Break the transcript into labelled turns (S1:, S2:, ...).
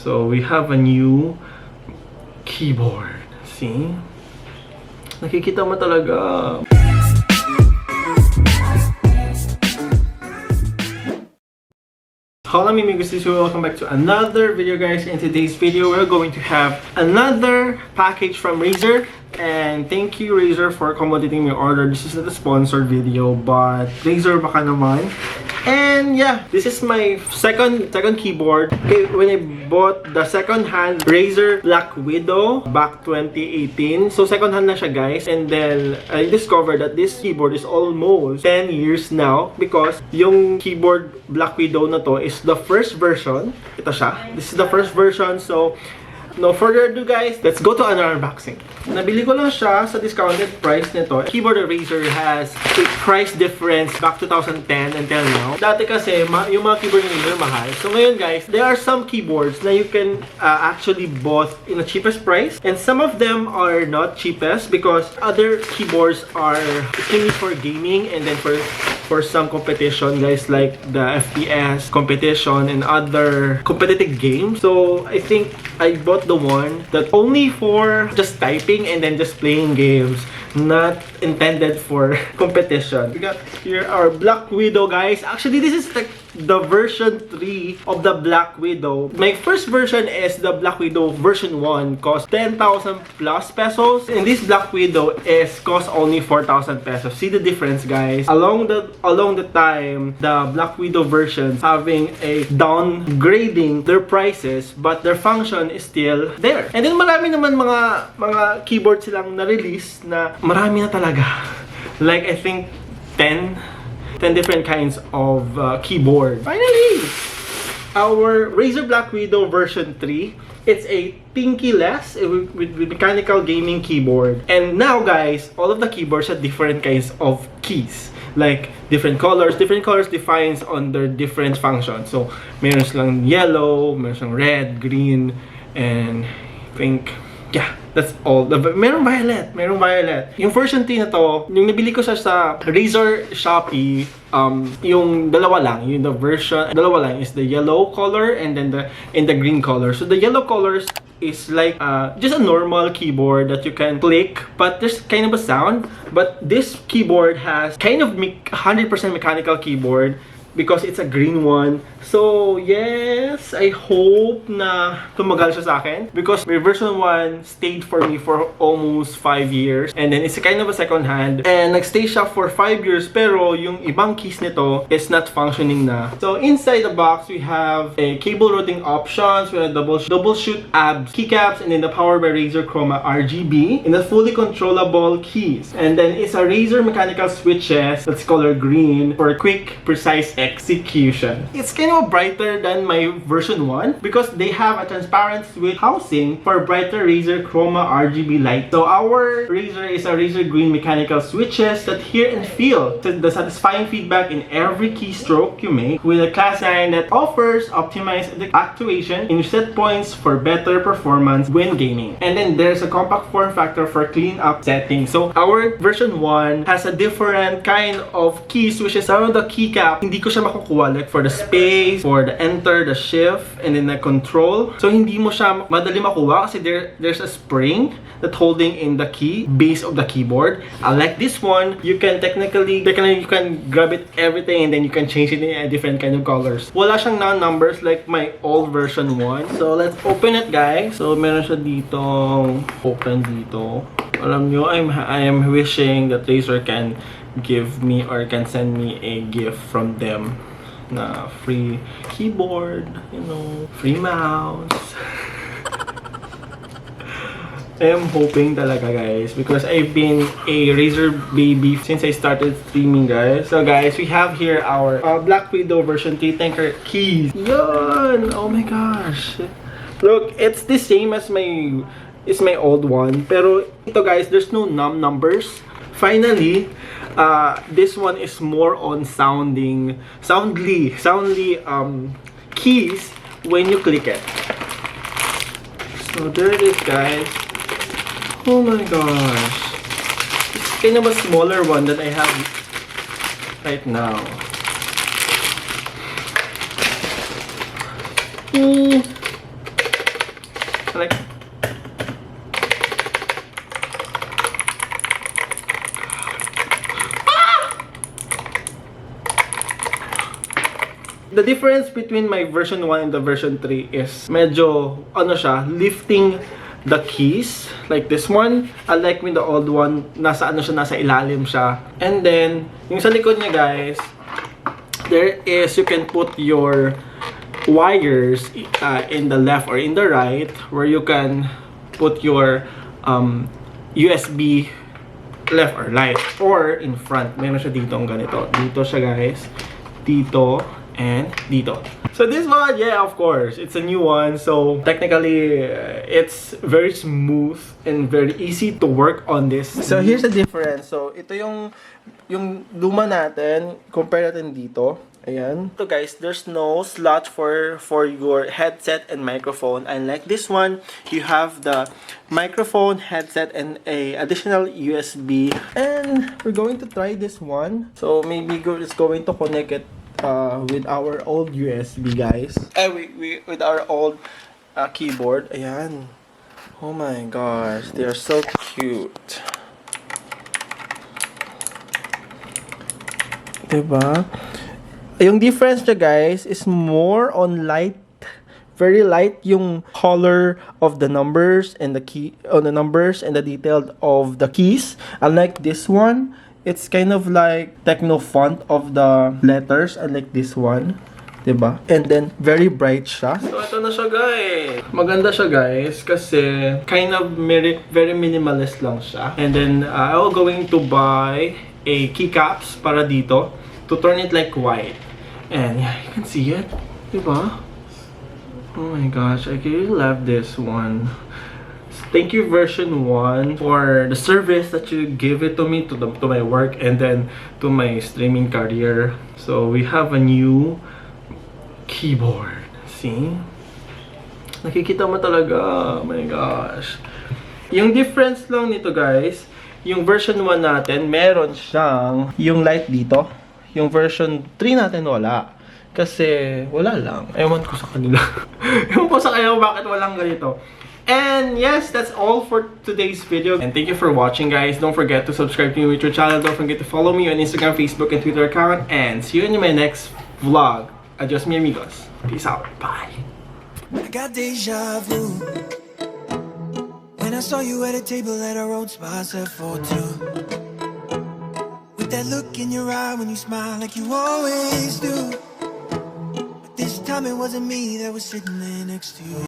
S1: So we have a new keyboard. See? Nakikita mo talaga. Hello amigos, welcome back to another video guys. In today's video, we're going to have another package from Razer. And thank you Razer for accommodating my order. This is not a sponsored video, but Razer baka naman. And yeah, this is my second keyboard. Okay, when I bought the second-hand Razer BlackWidow back 2018. So second-hand na siya guys. And then I discovered that this keyboard is almost 10 years now because yung keyboard BlackWidow na to is the first version. Ito siya. This is the first version. So no further ado guys, let's go to an unboxing. Nabili ko lang siya sa discounted price nito. Keyboard of Razer has a price difference back 2010 until now. Dati kasi, yung mga keyboard ng Razer mahal. So ngayon guys, there are some keyboards na you can actually bought in the cheapest price. And some of them are not cheapest because other keyboards are mainly for gaming and then for some competition guys, like the FPS competition and other competitive games. So I think I bought the one that only for just typing and then just playing games, not intended for competition. We got here our BlackWidow guys. Actually this is like the version 3 of the BlackWidow. My first version is the BlackWidow version 1, cost 10,000 plus pesos, and this BlackWidow is cost only 4,000 pesos. See the difference guys. Along the time, the BlackWidow versions having a downgrading their prices, but their function is still there. And then marami naman mga keyboard silang na-release na marami na talaga. Like I think 10 different kinds of keyboard. Finally, our Razer BlackWidow version 3. It's a Tenkeyless with mechanical gaming keyboard. And now guys, all of the keyboards have different kinds of keys. Like different colors defines on their different functions. So meron silang yellow, meron silang red, green, and pink. Yeah, that's all. Merong violet. Yung version 3 na to, yung nabili ko siya sa Razer Shopee, yung dalawa lang, yung dalawa lang is the yellow color and then the green color. So the yellow colors is like just a normal keyboard that you can click, but there's kind of a sound. But this keyboard has kind of 100% mechanical keyboard because it's a green one. So yes, I hope na tumagal siya sa akin because my version 1 stayed for me for almost 5 years, and then it's a kind of a second hand, and nagstay siya for 5 years pero yung ibang keys nito is not functioning na. So inside the box we have a cable routing options, we have double shoot abs keycaps, and then the powered by Razer Chroma RGB in the fully controllable keys. And then it's a Razer mechanical switches that's color green for quick precise execution. It's kind of brighter than my version 1 because they have a transparent switch housing for brighter Razer Chroma RGB light. So our Razer is a Razer green mechanical switches that hear and feel the satisfying feedback in every keystroke you make, with a class 9 that offers optimized actuation in set points for better performance when gaming. And then there's a compact form factor for clean up settings. So our version 1 has a different kind of key switches. Around the keycap, hindi ko siya makukuha, like for the space, for the enter, the shift, and then the control. So hindi mo siya madali makuha kasi there's a spring that holding in the key base of the keyboard. Like this one, you can you can grab it everything and then you can change it in a different kind of colors. Wala siyang numbers like my old version 1. So let's open it guys. So meron siya dito, open dito. Alam nyo, I am wishing that Razer can give me or can send me a gift from them na free keyboard, you know, free mouse. I am hoping talaga guys because I've been a Razer baby since I started streaming guys. So guys, we have here our BlackWidow version 3 tanker keys. Yun! Oh my gosh! Look, it's the same as my old one, pero ito guys, there's no numbers. Finally, this one is more on soundly keys when you click it. So there it is guys. Oh my gosh, it's kind of a smaller one that I have right now. The difference between my version 1 and the version 3 is medyo, ano siya, lifting the keys, like this one. Unlike with the old one, nasa ano siya, nasa ilalim siya. And then, yung sa likod niya guys, there is, you can put your wires in the left or in the right, where you can put your USB left or right, or in front. Meron siya dito ang ganito. Dito siya guys, dito, and dito. So this one, yeah, of course, it's a new one. So technically, it's very smooth and very easy to work on this. So here's the difference. So ito yung luma natin, compare natin dito. Ayan. So guys, there's no slot for your headset and microphone. Unlike this one, you have the microphone, headset, and a additional USB. And we're going to try this one. So maybe it's going to connect it with our old USB, guys. With our old keyboard. Ayan. Oh my gosh, they are so cute. Diba? Yung difference niya guys is more on light, very light yung color of the numbers and the detail of the keys. Unlike this one, it's kind of like techno font of the letters, unlike this one, diba? And then very bright siya. So ito na siya guys. Maganda siya guys kasi kind of very minimalist lang siya. And then I'm going to buy a keycaps para dito to turn it like white. And yeah, you can see it, diba? Oh my gosh, I really love this one. Thank you version 1 for the service that you give it to me, to my work, and then to my streaming career. So we have a new keyboard. See? Nakikita mo talaga. Oh my gosh. Yung difference lang nito guys, yung version 1 natin, meron siyang yung light dito. Yung version 3 natin wala. Kasi wala lang. Ewan ko sa kanila. Ewan ko sa kanya bakit walang ganito. And yes, that's all for today's video. And thank you for watching guys. Don't forget to subscribe to my YouTube channel. Don't forget to follow me on Instagram, Facebook, and Twitter account. And see you in my next vlog. Adios mi amigos. Peace out. Bye.
S2: I got deja vu when I saw you at a table at a road spot set for two. With that look in your eye when you smile like you always do. But this time it wasn't me that was sitting there next to you.